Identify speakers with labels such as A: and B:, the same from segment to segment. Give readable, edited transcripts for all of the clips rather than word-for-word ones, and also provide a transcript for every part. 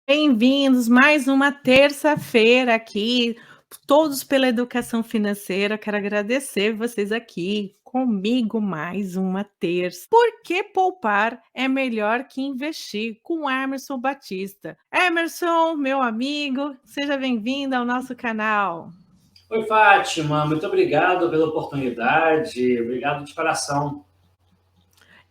A: Bem-vindos, mais uma terça-feira aqui, todos pela educação financeira. Quero agradecer vocês aqui comigo mais uma terça. Por que poupar é melhor que investir? Com Emerson Batista. Emerson, meu amigo, seja bem-vindo ao nosso canal.
B: Oi, Fátima, muito obrigado pela oportunidade, obrigado de coração.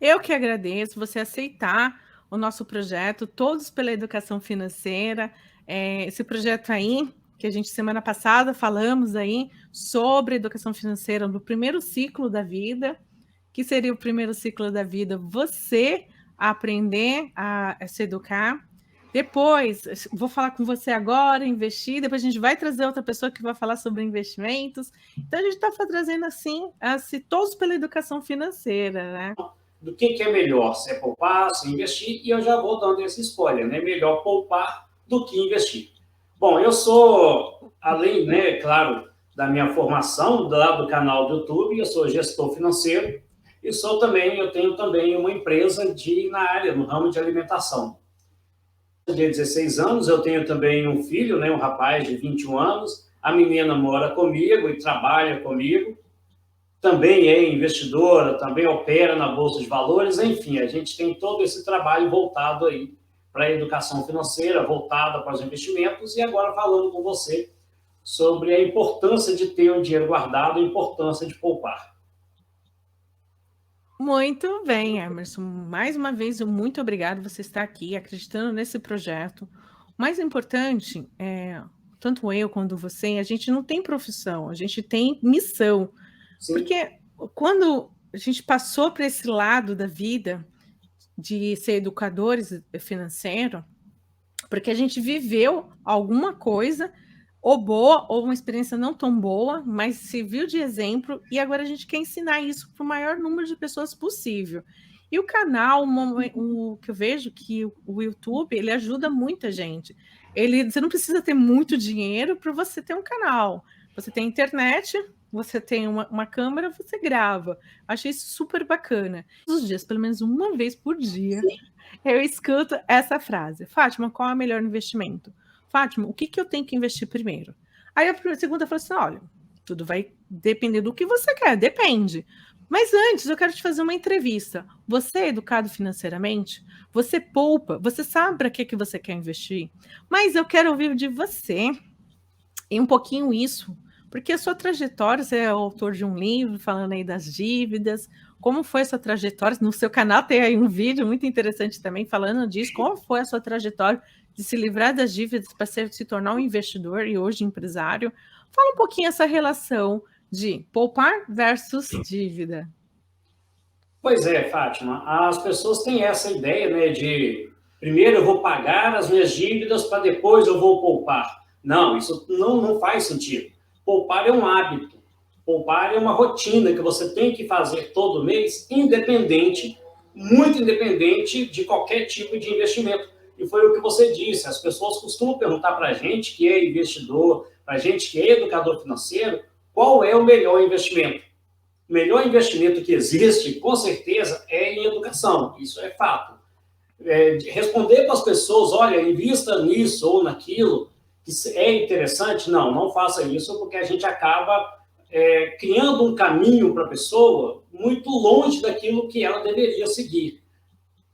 A: Eu que agradeço você aceitar o nosso projeto, Todos pela Educação Financeira. Esse projeto aí, que a gente semana passada falamos aí sobre educação financeira no primeiro ciclo da vida, que seria o primeiro ciclo da vida, você aprender a se educar. Depois, vou falar com você agora, investir, depois a gente vai trazer outra pessoa que vai falar sobre investimentos. Então, a gente está trazendo assim, todos pela educação financeira, né?
B: Do que é melhor, se é poupar, se investir, e eu já vou dando essa escolha, né? Melhor poupar do que investir. Bom, eu sou, além, né, claro, da minha formação lá do canal do YouTube, eu sou gestor financeiro e eu tenho também uma empresa na área, no ramo de alimentação. De 16 anos, eu tenho também um filho, né, um rapaz de 21 anos, a menina mora comigo e trabalha comigo, também é investidora, também opera na Bolsa de Valores, enfim, a gente tem todo esse trabalho voltado aí para a educação financeira, voltada para os investimentos, e agora falando com você sobre a importância de ter o dinheiro guardado, a importância de poupar.
A: Muito bem, Emerson. Mais uma vez, muito obrigado você estar aqui acreditando nesse projeto. O mais importante tanto eu quanto você, a gente não tem profissão, a gente tem missão.
B: Sim.
A: Porque quando a gente passou para esse lado da vida de ser educadores financeiros, porque a gente viveu alguma coisa, ou boa, ou uma experiência não tão boa, mas serviu de exemplo, e agora a gente quer ensinar isso para o maior número de pessoas possível. E o canal, o que eu vejo que o YouTube, ele ajuda muita gente. Você não precisa ter muito dinheiro para você ter um canal. Você tem internet, você tem uma câmera, você grava. Achei isso super bacana. Todos os dias, pelo menos uma vez por dia, eu escuto essa frase. Fátima, qual é o melhor investimento? Fátima, o que eu tenho que investir primeiro? Aí a segunda falou assim, olha, tudo vai depender do que você quer, depende. Mas antes, eu quero te fazer uma entrevista. Você é educado financeiramente? Você poupa? Você sabe para que você quer investir? Mas eu quero ouvir de você e um pouquinho isso, porque a sua trajetória, você é autor de um livro falando aí das dívidas, como foi a sua trajetória? No seu canal tem aí um vídeo muito interessante também falando disso, como foi a sua trajetória de se livrar das dívidas para se tornar um investidor e hoje empresário. Fala um pouquinho essa relação de poupar versus dívida.
B: Pois é, Fátima, as pessoas têm essa ideia, né, de primeiro eu vou pagar as minhas dívidas para depois eu vou poupar. Não, isso não faz sentido. Poupar é um hábito. Poupar é uma rotina que você tem que fazer todo mês, independente, muito independente de qualquer tipo de investimento. E foi o que você disse, as pessoas costumam perguntar para a gente que é investidor, para a gente que é educador financeiro, qual é o melhor investimento? O melhor investimento que existe, com certeza, é em educação, isso é fato. Responder para as pessoas, olha, invista nisso ou naquilo, que é interessante, não faça isso, porque a gente acaba criando um caminho para a pessoa muito longe daquilo que ela deveria seguir.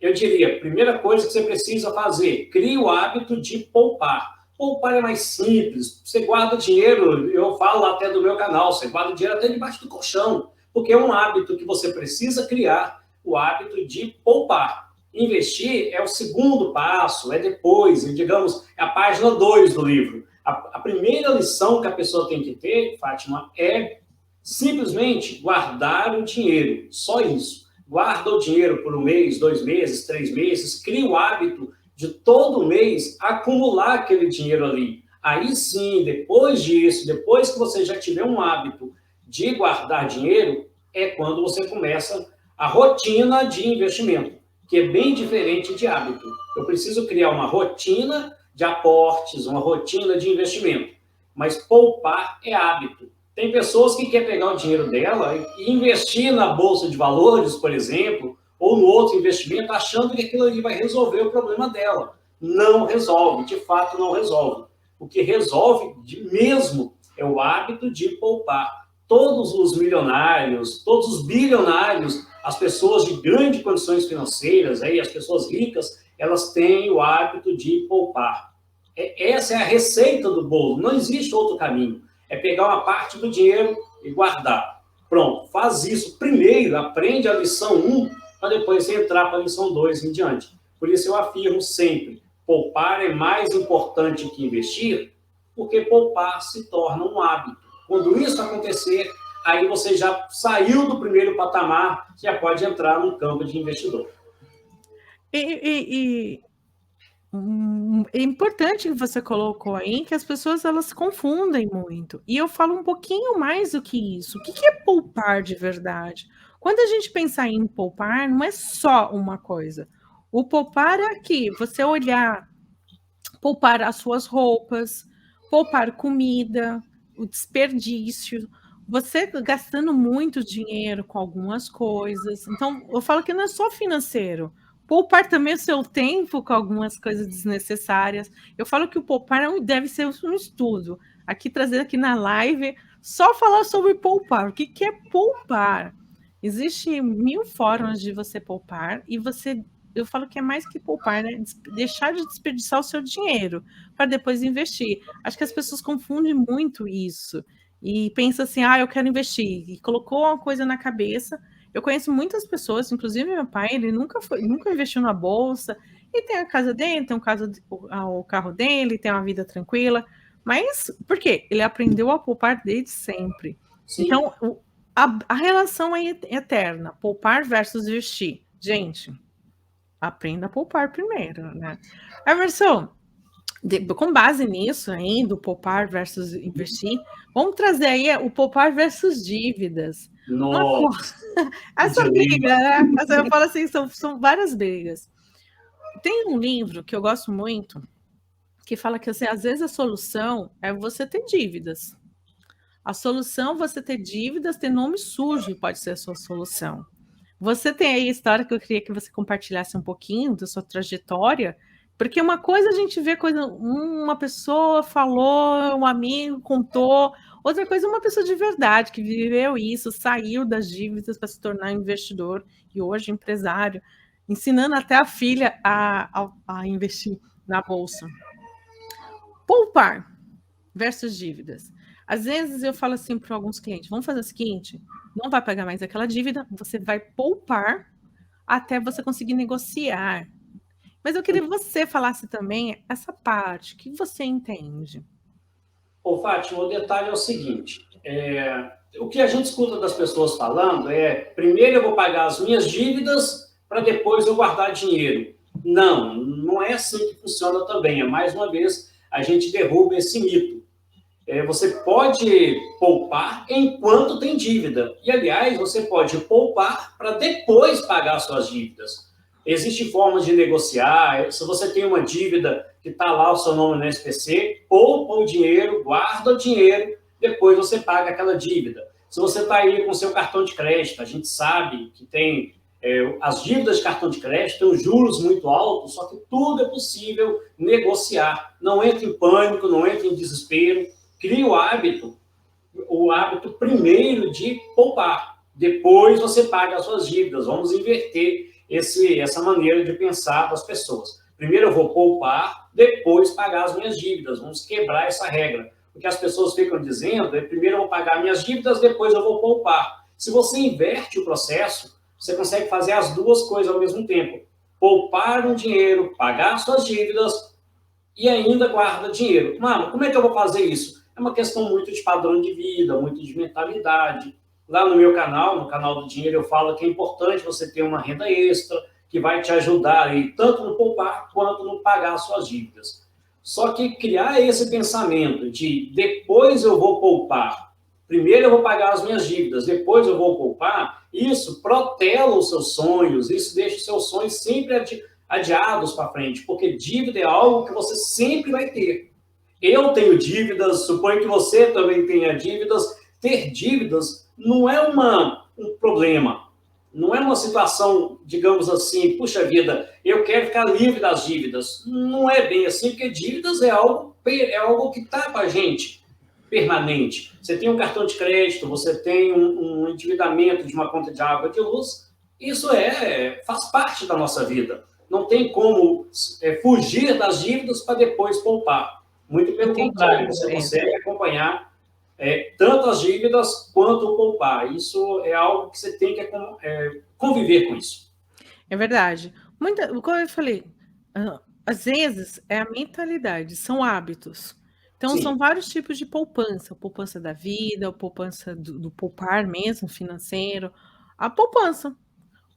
B: Eu diria, a primeira coisa que você precisa fazer, crie o hábito de poupar. Poupar é mais simples, você guarda dinheiro, eu falo até do meu canal, você guarda dinheiro até debaixo do colchão, porque é um hábito que você precisa criar, o hábito de poupar. Investir é o segundo passo, é depois, digamos, é a página 2 do livro. A primeira lição que a pessoa tem que ter, Fátima, é simplesmente guardar o dinheiro, só isso. Guarda o dinheiro por um mês, 2 meses, 3 meses, cria o hábito de todo mês acumular aquele dinheiro ali. Aí sim, depois disso, depois que você já tiver um hábito de guardar dinheiro, é quando você começa a rotina de investimento, que é bem diferente de hábito. Eu preciso criar uma rotina de aportes, uma rotina de investimento, mas poupar é hábito. Tem pessoas que querem pegar o dinheiro dela e investir na Bolsa de Valores, por exemplo, ou no outro investimento, achando que aquilo ali vai resolver o problema dela. não resolve, de fato não resolve. O que resolve mesmo é o hábito de poupar. Todos os milionários, todos os bilionários, as pessoas de grandes condições financeiras, aí, as pessoas ricas, elas têm o hábito de poupar. Essa é a receita do bolo, não existe outro caminho. É pegar uma parte do dinheiro e guardar. Pronto, faz isso primeiro, aprende a lição 1, para depois entrar para a lição 2 em diante. Por isso eu afirmo sempre, poupar é mais importante que investir, porque poupar se torna um hábito. Quando isso acontecer, aí você já saiu do primeiro patamar, já pode entrar no campo de investidor.
A: É importante que você colocou aí que as pessoas elas confundem muito. E eu falo um pouquinho mais do que isso. O que é poupar de verdade? Quando a gente pensar em poupar, não é só uma coisa. O poupar é aqui, você olhar, poupar as suas roupas, poupar comida, o desperdício, você gastando muito dinheiro com algumas coisas. Então, eu falo que não é só financeiro. Poupar também o seu tempo com algumas coisas desnecessárias. Eu falo que o poupar deve ser um estudo. Aqui, trazer aqui na live, só falar sobre poupar. O que é poupar? Existem 1000 formas de você poupar e eu falo que é mais que poupar, né? Deixar de desperdiçar o seu dinheiro para depois investir. Acho que as pessoas confundem muito isso e pensam assim, eu quero investir, e colocou uma coisa na cabeça. Eu conheço muitas pessoas, inclusive meu pai, ele nunca investiu na bolsa, e tem a casa dele, tem o carro dele, tem uma vida tranquila, mas por quê? Ele aprendeu a poupar desde sempre. Sim. Então, a relação é eterna, poupar versus investir. Gente, aprenda a poupar primeiro, né? Emerson, com base nisso aí, do poupar versus investir, vamos trazer aí o poupar versus dívidas.
B: Nossa!
A: Essa briga, né? Eu falo assim, são várias brigas. Tem um livro que eu gosto muito, que fala que assim, às vezes a solução é você ter dívidas. A solução, você ter dívidas, ter nome sujo pode ser a sua solução. Você tem aí a história que eu queria que você compartilhasse um pouquinho da sua trajetória, porque uma coisa a gente vê uma pessoa falou, um amigo contou, outra coisa uma pessoa de verdade que viveu isso, saiu das dívidas para se tornar investidor e hoje empresário, ensinando até a filha a investir na bolsa. Poupar versus dívidas. Às vezes eu falo assim para alguns clientes, vamos fazer o seguinte, não vai pagar mais aquela dívida, você vai poupar até você conseguir negociar. Mas eu queria que você falasse também essa parte, o que você entende?
B: Fátima, o detalhe é o seguinte, o que a gente escuta das pessoas falando é, primeiro eu vou pagar as minhas dívidas para depois eu guardar dinheiro. Não é assim que funciona também, mais uma vez a gente derruba esse mito. Você pode poupar enquanto tem dívida. E, aliás, você pode poupar para depois pagar suas dívidas. Existem formas de negociar. Se você tem uma dívida que está lá o seu nome no SPC, poupa o dinheiro, guarda o dinheiro, depois você paga aquela dívida. Se você está aí com o seu cartão de crédito, a gente sabe que tem as dívidas de cartão de crédito, têm juros muito altos, só que tudo é possível negociar. Não entre em pânico, não entre em desespero. Crie o hábito primeiro de poupar. Depois você paga as suas dívidas. Vamos inverter essa maneira de pensar das pessoas. Primeiro eu vou poupar, depois pagar as minhas dívidas. Vamos quebrar essa regra. O que as pessoas ficam dizendo é primeiro eu vou pagar minhas dívidas, depois eu vou poupar. Se você inverte o processo, você consegue fazer as duas coisas ao mesmo tempo. Poupar um dinheiro, pagar suas dívidas e ainda guarda dinheiro. Mano, como é que eu vou fazer isso? É uma questão muito de padrão de vida, muito de mentalidade. Lá no meu canal, no canal do Dinheiro, eu falo que é importante você ter uma renda extra, que vai te ajudar aí, tanto no poupar quanto no pagar suas dívidas. Só que criar esse pensamento de depois eu vou poupar, primeiro eu vou pagar as minhas dívidas, depois eu vou poupar, isso protela os seus sonhos, isso deixa os seus sonhos sempre adiados para frente, porque dívida é algo que você sempre vai ter. Eu tenho dívidas, suponho que você também tenha dívidas. Ter dívidas não é um problema. Não é uma situação, digamos assim, puxa vida, eu quero ficar livre das dívidas. Não é bem assim, porque dívidas é algo que está com a gente permanente. Você tem um cartão de crédito, você tem um endividamento de uma conta de água e de luz, isso faz parte da nossa vida. Não tem como fugir das dívidas para depois poupar. Muito pelo contrário, você consegue acompanhar tanto as dívidas quanto o poupar. Isso é algo que você tem que conviver com isso.
A: É verdade. Como eu falei, às vezes é a mentalidade, são hábitos. Então,
B: Sim.
A: são vários tipos de poupança. Poupança da vida, a poupança do poupar mesmo, financeiro. A poupança.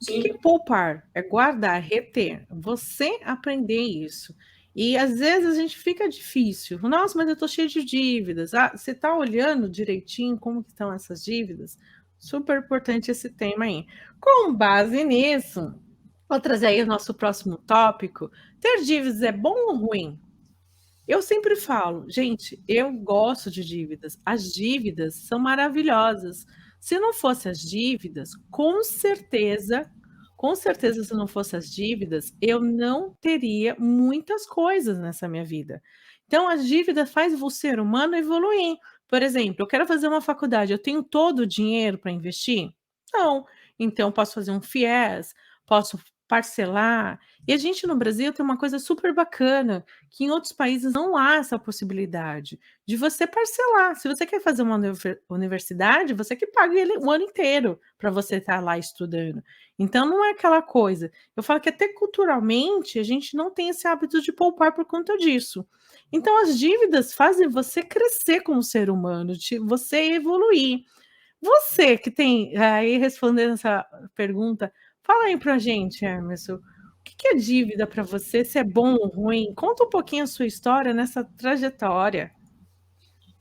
A: O que é poupar? É guardar, reter. Você aprender isso. E às vezes a gente fica difícil. Nossa, mas eu estou cheio de dívidas. Ah, você está olhando direitinho como que estão essas dívidas? Super importante esse tema aí. Com base nisso, vou trazer aí o nosso próximo tópico. Ter dívidas é bom ou ruim? Eu sempre falo, gente, eu gosto de dívidas. As dívidas são maravilhosas. Se não fosse as dívidas, com certeza, se não fosse as dívidas, eu não teria muitas coisas nessa minha vida. Então, as dívidas faz o ser humano evoluir. Por exemplo, eu quero fazer uma faculdade, eu tenho todo o dinheiro para investir? Não. Então, posso fazer um FIES, posso parcelar. E a gente no Brasil tem uma coisa super bacana, que em outros países não há essa possibilidade de você parcelar. Se você quer fazer uma universidade, você que paga ele o ano inteiro para você estar lá estudando. Então não é aquela coisa. Eu falo que até culturalmente a gente não tem esse hábito de poupar por conta disso. Então as dívidas fazem você crescer como ser humano, você evoluir. Você que tem aí respondendo essa pergunta, fala aí pra gente, Emerson, o que é dívida para você? Se é bom ou ruim? Conta um pouquinho a sua história nessa trajetória.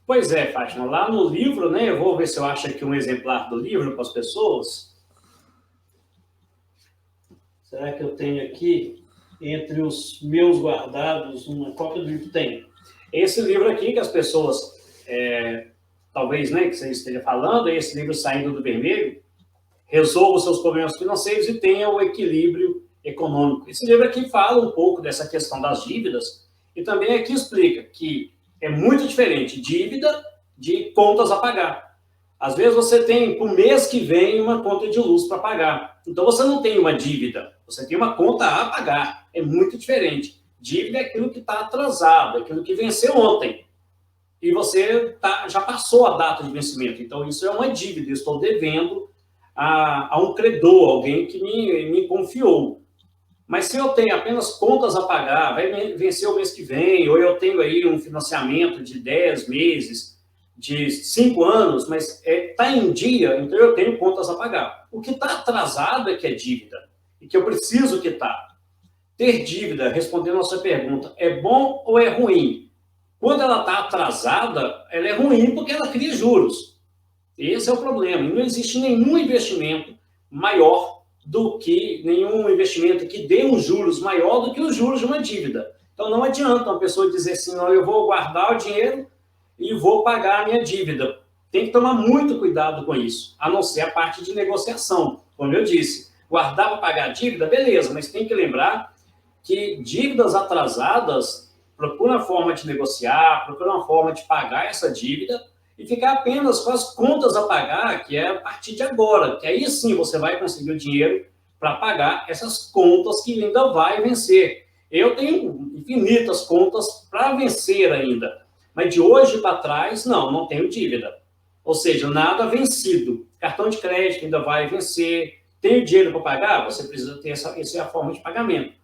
B: Pois é, Fátima, lá no livro, né, eu vou ver se eu acho aqui um exemplar do livro para as pessoas. Será que eu tenho aqui, entre os meus guardados, uma cópia do livro? Tem. Esse livro aqui que as pessoas, talvez, né, que você esteja falando, é esse livro Saindo do Vermelho, resolva os seus problemas financeiros e tenha o equilíbrio econômico. Esse livro aqui fala um pouco dessa questão das dívidas e também aqui explica que é muito diferente dívida de contas a pagar. Às vezes você tem, para o mês que vem, uma conta de luz para pagar. Então você não tem uma dívida, você tem uma conta a pagar. É muito diferente. Dívida é aquilo que está atrasado, aquilo que venceu ontem. E você já passou a data de vencimento. Então isso é uma dívida, eu estou devendo a um credor, alguém que me confiou. Mas se eu tenho apenas contas a pagar, vai vencer o mês que vem, ou eu tenho aí um financiamento de 10 meses, de 5 anos, mas está em dia, então eu tenho contas a pagar. O que está atrasado é que é dívida, e que eu preciso quitar. Ter dívida, respondendo a sua pergunta, é bom ou é ruim? Quando ela está atrasada, ela é ruim porque ela cria juros. Esse é o problema. E não existe nenhum investimento maior do que nenhum investimento que dê um juros maior do que os juros de uma dívida. Então não adianta uma pessoa dizer assim, não, eu vou guardar o dinheiro e vou pagar a minha dívida. Tem que tomar muito cuidado com isso, a não ser a parte de negociação. Como eu disse, guardar para pagar a dívida, beleza, mas tem que lembrar que dívidas atrasadas, procura uma forma de negociar, procura uma forma de pagar essa dívida e ficar apenas com as contas a pagar, que é a partir de agora, que aí sim você vai conseguir o dinheiro para pagar essas contas que ainda vai vencer. Eu tenho infinitas contas para vencer ainda, mas de hoje para trás, não tenho dívida. Ou seja, nada vencido. Cartão de crédito ainda vai vencer. Tenho dinheiro para pagar? Você precisa ter essa é a forma de pagamento.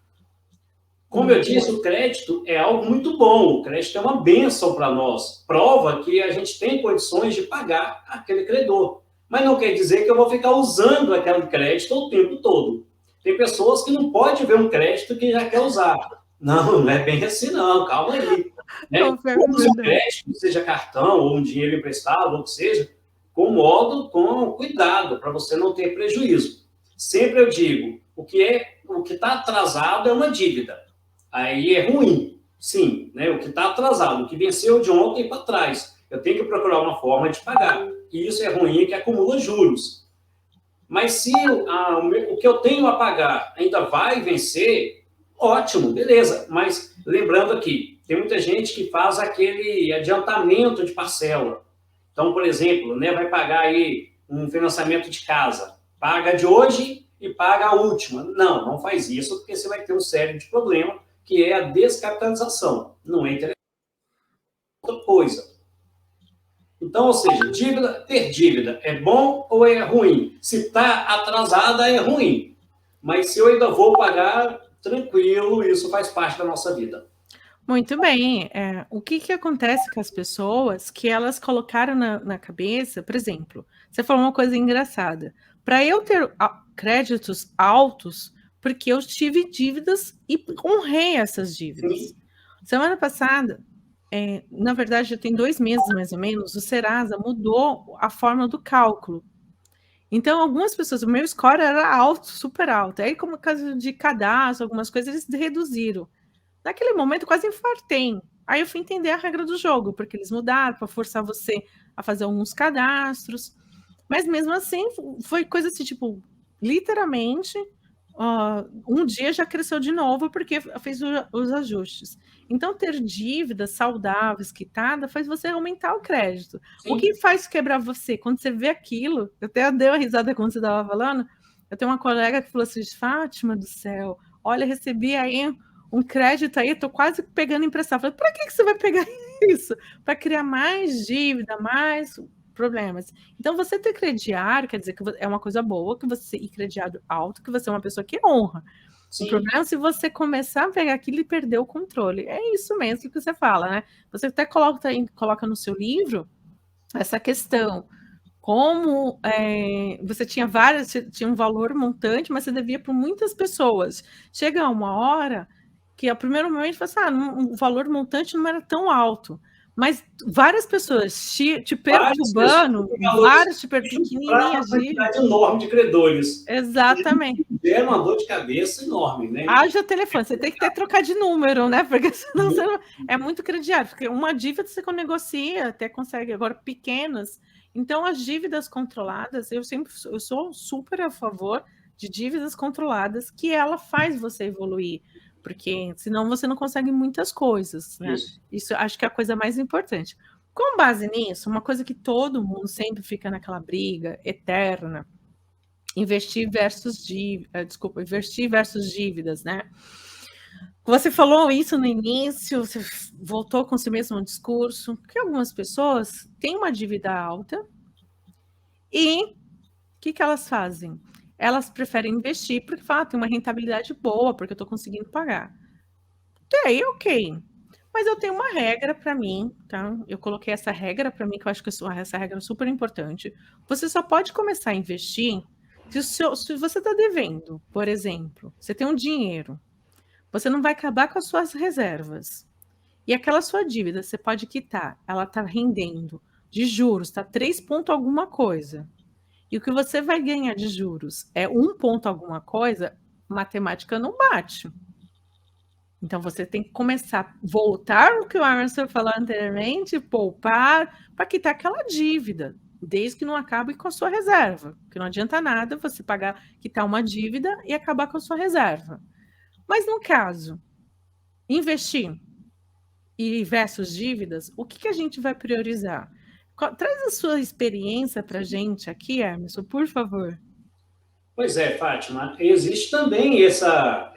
B: Como eu disse, o crédito é algo muito bom. O crédito é uma bênção para nós. Prova que a gente tem condições de pagar aquele credor. Mas não quer dizer que eu vou ficar usando aquele crédito o tempo todo. Tem pessoas que não podem ver um crédito que já quer usar. Não é bem assim não, calma aí. Né? Use o crédito, seja cartão ou um dinheiro emprestado, ou o que seja, com cuidado, para você não ter prejuízo. Sempre eu digo, o que está atrasado é uma dívida. Aí é ruim, sim, né? O que está atrasado, o que venceu de ontem para trás. Eu tenho que procurar uma forma de pagar. E isso é ruim, que acumula juros. Mas se o que eu tenho a pagar ainda vai vencer, ótimo, beleza. Mas lembrando aqui, tem muita gente que faz aquele adiantamento de parcela. Então, por exemplo, né, vai pagar aí um financiamento de casa. Paga de hoje e paga a última. Não, não faz isso, porque você vai ter um sério de problema, que é a descapitalização. Não é interessante. Outra coisa. Então, ou seja, ter dívida é bom ou é ruim? Se está atrasada, é ruim. Mas se eu ainda vou pagar, tranquilo, isso faz parte da nossa vida.
A: Muito bem. O que acontece com as pessoas que elas colocaram na cabeça, por exemplo, você falou uma coisa engraçada. Para eu ter créditos altos, porque eu tive dívidas e honrei essas dívidas.
B: Sim.
A: Semana passada, na verdade, já tem 2 meses mais ou menos, o Serasa mudou a forma do cálculo. Então, algumas pessoas, o meu score era alto, super alto. Aí, como caso de cadastro, algumas coisas, eles reduziram. Naquele momento, eu quase infartei. Aí eu fui entender a regra do jogo, porque eles mudaram para forçar você a fazer alguns cadastros. Mas mesmo assim, foi coisa assim, tipo, literalmente, um dia já cresceu de novo porque fez os ajustes. Então, ter dívidas saudáveis, quitada, faz você aumentar o crédito.
B: Sim.
A: O que faz quebrar você? Quando você vê aquilo, eu até dei uma risada quando você estava falando, eu tenho uma colega que falou assim, Fátima do céu, olha, recebi aí um crédito aí, estou quase pegando emprestado. Falei, para que você vai pegar isso? Para criar mais dívida, mais problemas. Então, você ter crediário quer dizer que é uma coisa boa, que você e crediário alto, que você é uma pessoa que honra. Sim. O problema é se você começar a pegar aquilo e perder o controle. É isso mesmo que você fala, né? Você até coloca no seu livro essa questão. Como você tinha tinha um valor montante, mas você devia para muitas pessoas. Chega uma hora que, ao primeiro momento, você fala o valor montante não era tão alto. Mas várias pessoas te perturbando, várias te pequenininhas.
B: Uma quantidade enorme de credores.
A: Exatamente.
B: É uma dor de cabeça enorme, né?
A: Haja telefone, você tem que ter trocar de número, né? Porque senão você não... é muito crediário. Porque uma dívida você negocia, até consegue, agora pequenas. Então, as dívidas controladas, eu sou super a favor de dívidas controladas, que ela faz você evoluir. Porque senão você não consegue muitas coisas, né? Isso acho que é a coisa mais importante. Com base nisso, uma coisa que todo mundo sempre fica naquela briga eterna, investir versus dívidas, né? Você falou isso no início, você voltou com esse mesmo discurso, que algumas pessoas têm uma dívida alta e o que elas fazem? Elas preferem investir porque falam, tem uma rentabilidade boa, porque eu estou conseguindo pagar. Tem, ok. Mas eu tenho uma regra para mim, tá? Eu coloquei essa regra para mim, que eu acho que essa regra é super importante. Você só pode começar a investir se você está devendo, por exemplo, você tem um dinheiro, você não vai acabar com as suas reservas. E aquela sua dívida, você pode quitar, ela está rendendo de juros, está 3 ponto alguma coisa. E o que você vai ganhar de juros é 1 ponto alguma coisa, matemática não bate. Então, você tem que começar a voltar ao que o Emerson falou anteriormente, poupar, para quitar aquela dívida, desde que não acabe com a sua reserva. Porque não adianta nada você quitar uma dívida e acabar com a sua reserva. Mas, no caso, investir e versus dívidas, o que a gente vai priorizar? Traz a sua experiência para a gente aqui, Emerson, por favor.
B: Pois é, Fátima, existe também essa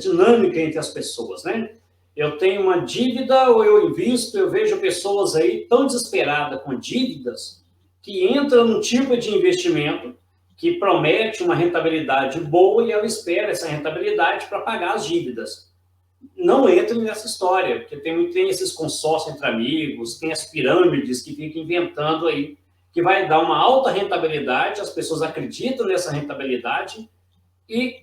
B: dinâmica entre as pessoas, né? Eu tenho uma dívida ou eu invisto, eu vejo pessoas aí tão desesperadas com dívidas que entram num tipo de investimento que promete uma rentabilidade boa e ela espera essa rentabilidade para pagar as dívidas. Não entrem nessa história, porque tem esses consórcios entre amigos, tem as pirâmides que ficam inventando aí que vai dar uma alta rentabilidade, as pessoas acreditam nessa rentabilidade e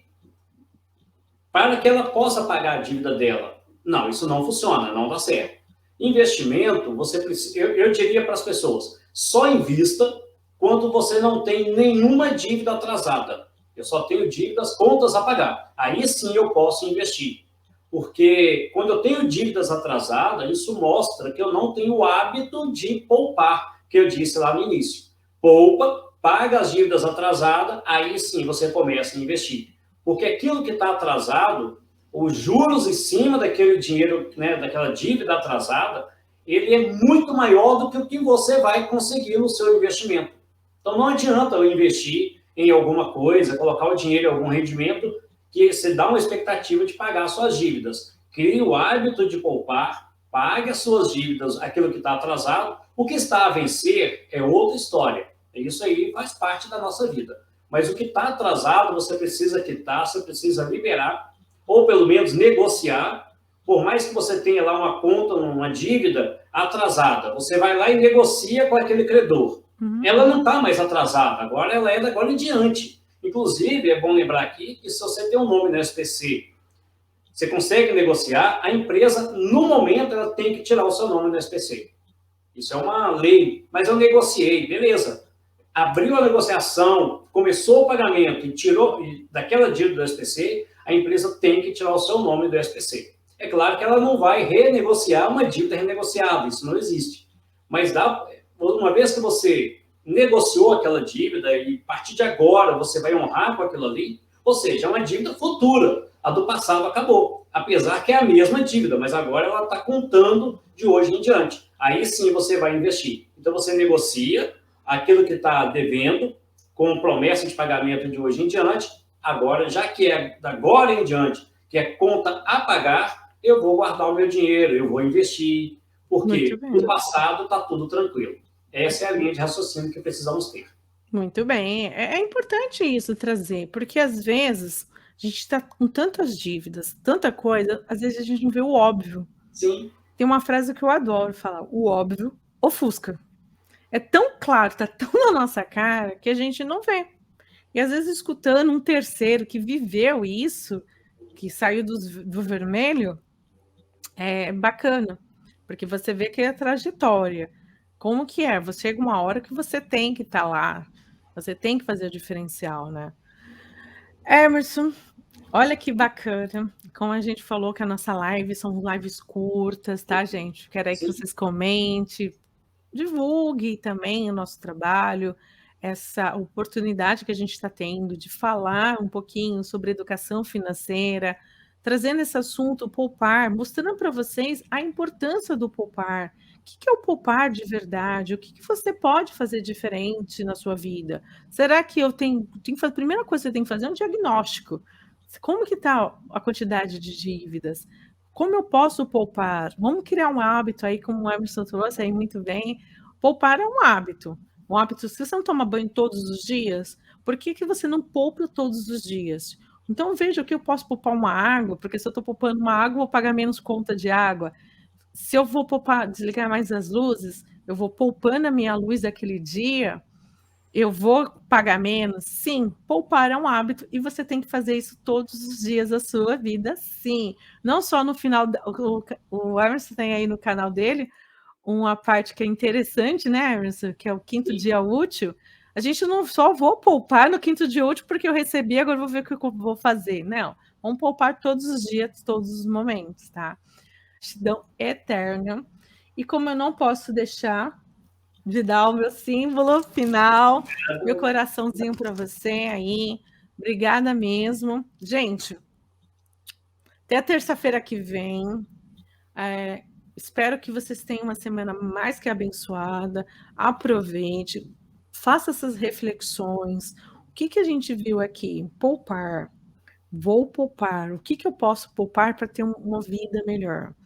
B: para que ela possa pagar a dívida dela. Não, isso não funciona, não dá certo. Investimento, você precisa, eu diria para as pessoas, só invista quando você não tem nenhuma dívida atrasada. Eu só tenho dívidas, contas a pagar. Aí sim eu posso investir. Porque quando eu tenho dívidas atrasadas, isso mostra que eu não tenho o hábito de poupar, que eu disse lá no início. Poupa paga as dívidas atrasadas, aí sim você começa a investir. Porque aquilo que está atrasado, os juros em cima daquele dinheiro, né, daquela dívida atrasada, ele é muito maior do que o que você vai conseguir no seu investimento. Então não adianta eu investir em alguma coisa, colocar o dinheiro em algum rendimento, que você dá uma expectativa de pagar suas dívidas. Crie o hábito de poupar, pague as suas dívidas, aquilo que está atrasado. O que está a vencer é outra história. Isso aí faz parte da nossa vida. Mas o que está atrasado, você precisa quitar, você precisa liberar, ou pelo menos negociar. Por mais que você tenha lá uma conta, uma dívida atrasada, você vai lá e negocia com aquele credor. Ela não está mais atrasada, agora ela é da agora em diante. Inclusive, é bom lembrar aqui que se você tem um nome no SPC, você consegue negociar, a empresa, no momento, ela tem que tirar o seu nome no SPC. Isso é uma lei, mas eu negociei, beleza. Abriu a negociação, começou o pagamento e tirou daquela dívida do SPC, a empresa tem que tirar o seu nome do SPC. É claro que ela não vai renegociar uma dívida renegociada, isso não existe. Mas uma vez que você negociou aquela dívida e a partir de agora você vai honrar com aquilo ali, ou seja, é uma dívida futura. A do passado acabou, apesar que é a mesma dívida, mas agora ela está contando de hoje em diante. Aí sim você vai investir. Então você negocia aquilo que está devendo com promessa de pagamento de hoje em diante. Agora, já que é da agora em diante, que é conta a pagar, eu vou guardar o meu dinheiro, eu vou investir, porque no passado está tudo tranquilo. Essa é a linha de raciocínio que precisamos ter.
A: Muito bem. É importante isso trazer, porque às vezes a gente está com tantas dívidas, tanta coisa, às vezes a gente não vê o óbvio.
B: Sim.
A: Tem uma frase que eu adoro falar: o óbvio ofusca. É tão claro, está tão na nossa cara, que a gente não vê. E às vezes escutando um terceiro que viveu isso, que saiu do vermelho, é bacana, porque você vê que é a trajetória. Como que é? Você chega uma hora que você tem que estar lá, você tem que fazer o diferencial, né? Emerson, olha que bacana. Como a gente falou que a nossa live são lives curtas, tá, gente? Quero aí que vocês comentem, divulgue também o nosso trabalho, essa oportunidade que a gente está tendo de falar um pouquinho sobre educação financeira, trazendo esse assunto, poupar, mostrando para vocês a importância do poupar. O que é o poupar de verdade? O que você pode fazer diferente na sua vida? Será que eu tenho que fazer? A primeira coisa que você tem que fazer é um diagnóstico. Como que está a quantidade de dívidas? Como eu posso poupar? Vamos criar um hábito aí, como o Emerson trouxe aí muito bem. Poupar é um hábito. Um hábito, se você não toma banho todos os dias, por que você não poupa todos os dias? Então, veja o que eu posso poupar uma água, porque se eu estou poupando uma água, eu vou pagar menos conta de água. Se eu vou poupar, desligar mais as luzes, eu vou poupando a minha luz daquele dia, eu vou pagar menos? Sim, poupar é um hábito e você tem que fazer isso todos os dias da sua vida, sim. Não só no final, o Emerson tem aí no canal dele uma parte que é interessante, né, Emerson, que é o quinto dia útil. A gente não só vou poupar no quinto dia útil porque eu recebi, agora vou ver o que eu vou fazer. Não, vamos poupar todos os dias, todos os momentos, tá? Gratidão eterna. E como eu não posso deixar de dar o meu símbolo final, meu coraçãozinho para você aí. Obrigada mesmo. Gente, até terça-feira que vem. Espero que vocês tenham uma semana mais que abençoada. Aproveite, faça essas reflexões. O que a gente viu aqui? Poupar. Vou poupar. O que eu posso poupar para ter uma vida melhor?